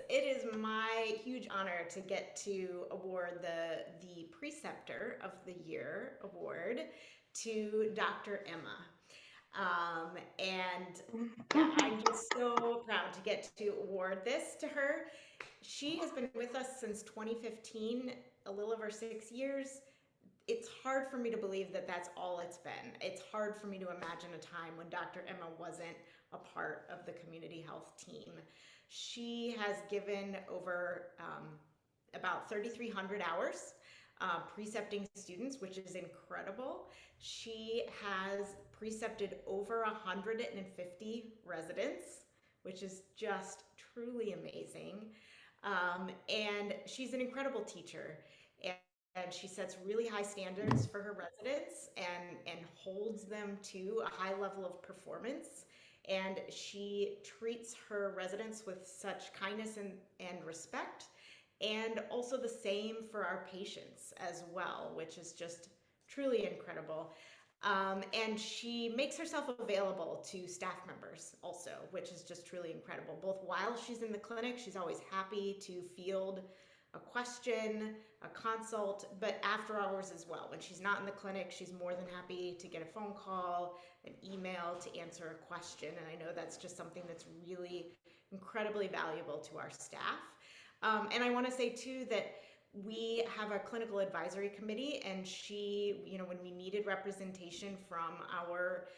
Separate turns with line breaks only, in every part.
it is my huge honor to get to award the Preceptor of the Year award to Dr. Emma. And yeah, I'm just so proud to get to award this to her. She has been with us since 2015, a little over 6 years. It's hard for me to believe that that's all it's been. It's hard for me to imagine a time when Dr. Emma wasn't a part of the community health team. She has given over about 3,300 hours precepting students, which is incredible. She has precepted over 150 residents, which is just truly amazing. And she's an incredible teacher. And she sets really high standards for her residents and holds them to a high level of performance. And she treats her residents with such kindness and respect, and also the same for our patients as well, which is just truly incredible. And she makes herself available to staff members also, which is just truly incredible. Both while she's in the clinic, she's always happy to field a question, a consult, but after hours as well. When she's not in the clinic, she's more than happy to get a phone call, an email to answer a question. And I know that's just something that's really incredibly valuable to our staff. And I want to say too that we have a clinical advisory committee, and she, when we needed representation from our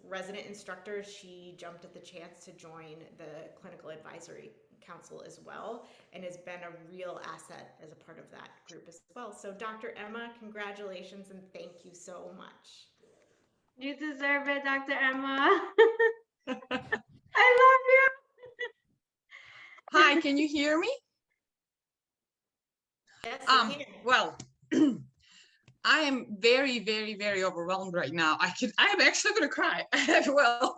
resident instructors, she jumped at the chance to join the clinical advisory council as well, and has been a real asset as a part of that group as well. So Dr. Emma, congratulations and thank you so much.
You deserve it, Dr. Emma. I love you.
Hi, can you hear me?
Yes, you can.
Well, I am very, very, very overwhelmed right now. I'm actually going to cry. Well,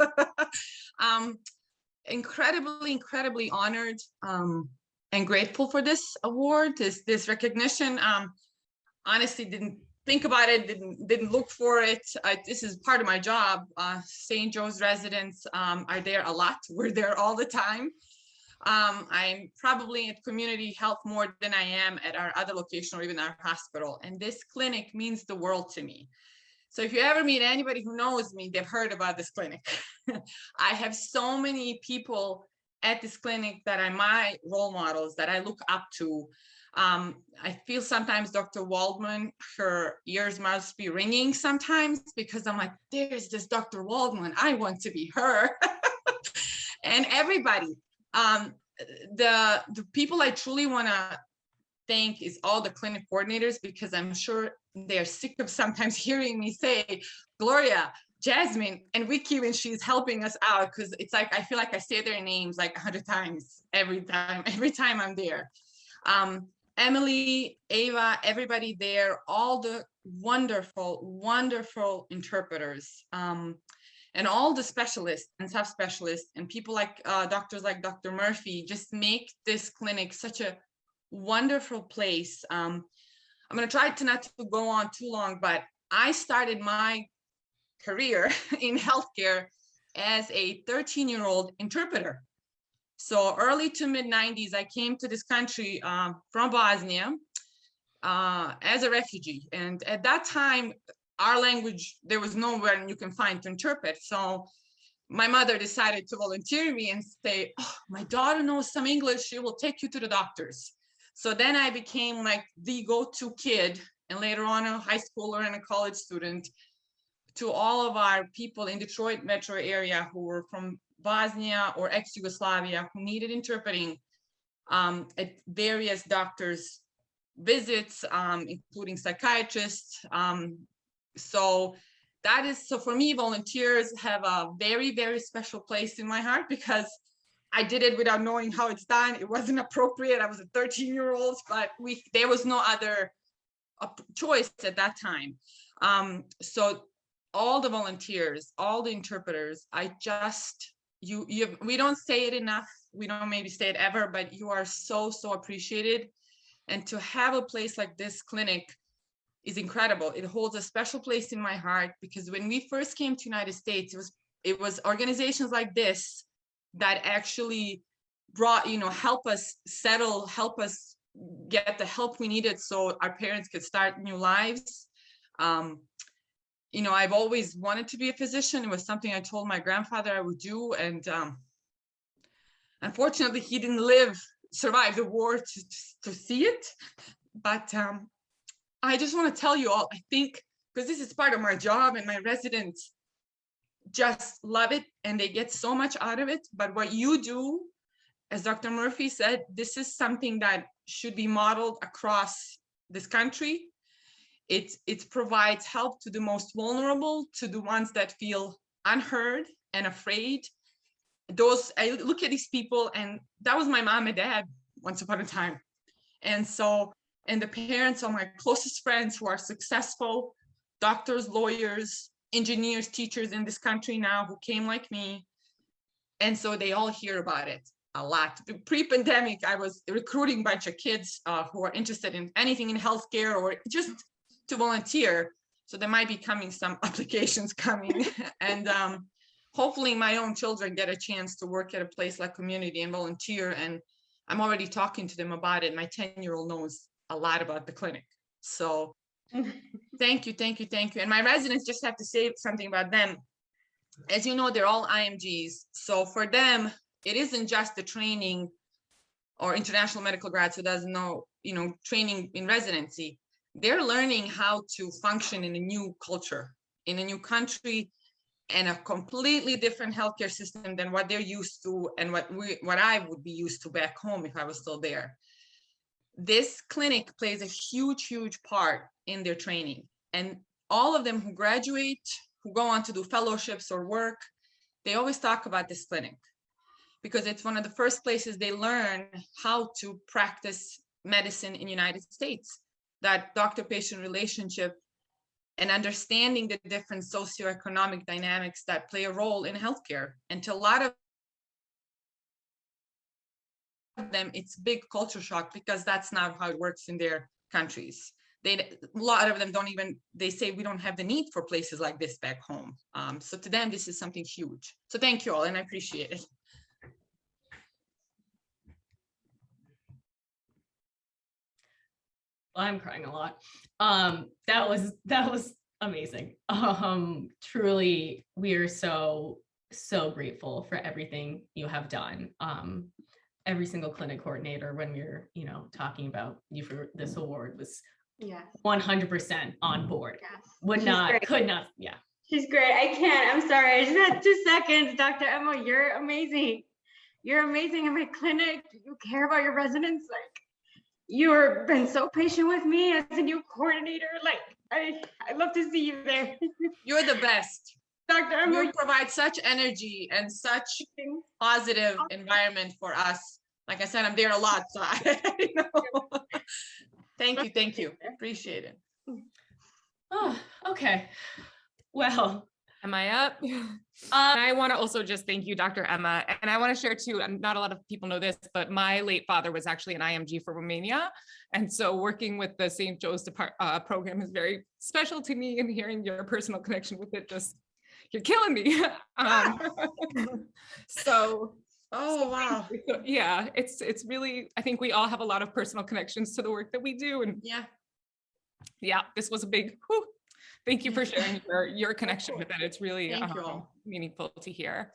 incredibly honored and grateful for this award, this recognition. Honestly, didn't think about it, didn't look for it. This is part of my job. St. Joe's residents are there a lot. We're there all the time. I'm probably at community health more than I am at our other location or even our hospital. And this clinic means the world to me. So if you ever meet anybody who knows me, they've heard about this clinic. I have so many people at this clinic that are my role models that I look up to. I feel sometimes Dr. Waldman, her ears must be ringing sometimes, because I'm like, there's this Dr. Waldman, I want to be her. And everybody. The people I truly want to thank is all the clinic coordinators, because I'm sure they're sick of sometimes hearing me say Gloria, Jasmine, and Vicky when she's helping us out, because it's like I feel like I say their names like 100 times every time I'm there. Emily, Ava, everybody there, all the wonderful interpreters. And all the specialists and subspecialists and people like doctors like Dr. Murphy just make this clinic such a wonderful place. I'm going to try not to go on too long, but I started my career in healthcare as a 13-year-old interpreter. So early to mid 90s, I came to this country from Bosnia as a refugee. And at that time, our language, there was nowhere you can find to interpret. So my mother decided to volunteer me and say, oh, my daughter knows some English, she will take you to the doctors. So then I became like the go-to kid, and later on a high schooler and a college student, to all of our people in Detroit metro area who were from Bosnia or ex-Yugoslavia who needed interpreting at various doctors' visits, including psychiatrists. So for me, volunteers have a very special place in my heart, because I did it without knowing how it's done. It wasn't appropriate. I was a 13-year-old, but there was no other choice at that time. So all the volunteers, all the interpreters, we don't say it enough. We don't maybe say it ever, but you are so appreciated. And to have a place like this clinic is incredible. It holds a special place in my heart, because when we first came to United States, it was organizations like this that actually brought, help us settle, help us get the help we needed so our parents could start new lives. I've always wanted to be a physician. It was something I told my grandfather I would do. And unfortunately, he didn't survive the war to see it. But I just want to tell you all, I think, because this is part of my job and my residents just love it and they get so much out of it. But what you do, as Dr. Murphy said, this is something that should be modeled across this country. It provides help to the most vulnerable, to the ones that feel unheard and afraid. I look at these people, and that was my mom and dad once upon a time. And the parents are my closest friends who are successful doctors, lawyers, engineers, teachers in this country now who came like me. And so they all hear about it a lot. Pre-pandemic, I was recruiting a bunch of kids who are interested in anything in healthcare or just to volunteer. So there might be some applications coming. And hopefully my own children get a chance to work at a place like Community and volunteer. And I'm already talking to them about it. My 10-year-old knows a lot about the clinic. So thank you. And my residents, just have to say something about them. As you know, they're all IMGs. So for them, it isn't just the training or international medical grads who doesn't know, training in residency. They're learning how to function in a new culture, in a new country, and a completely different healthcare system than what they're used to and what I would be used to back home if I was still there. This clinic plays a huge, huge part in their training. And all of them who graduate, who go on to do fellowships or work, they always talk about this clinic because it's one of the first places they learn how to practice medicine in the United States. That doctor-patient relationship and understanding the different socioeconomic dynamics that play a role in healthcare. And to a lot of them, it's big culture shock because that's not how it works in their countries. A lot of them they say we don't have the need for places like this back home. So to them, this is something huge. So thank you all, and I appreciate it.
I'm crying a lot. That was amazing. Truly, we are so grateful for everything you have done. Every single clinic coordinator, when we were, talking about you for this award, was 100% on board.
Yes.
Could not. Yeah.
She's great. I can't. I'm sorry. I just had 2 seconds. Dr. Emma, you're amazing. You're amazing in my clinic. You care about your residents. Like, you've been so patient with me as a new coordinator. Like, I love to see you there.
You're the best.
Dr. Emma,
you provide such energy and such positive environment for us. Like I said, I'm there a lot, so I know. Thank you. Appreciate it.
Oh, okay. Well,
am I up? I want to also just thank you, Dr. Emma. And I want to share too, and not a lot of people know this, but my late father was actually an IMG for Romania. And so working with the St. Joe's program is very special to me, and hearing your personal connection with it, you're killing me.
Oh, wow.
Yeah, it's really, I think we all have a lot of personal connections to the work that we do. And yeah, this was a big, thank you for sharing your connection with it. It's really meaningful to hear.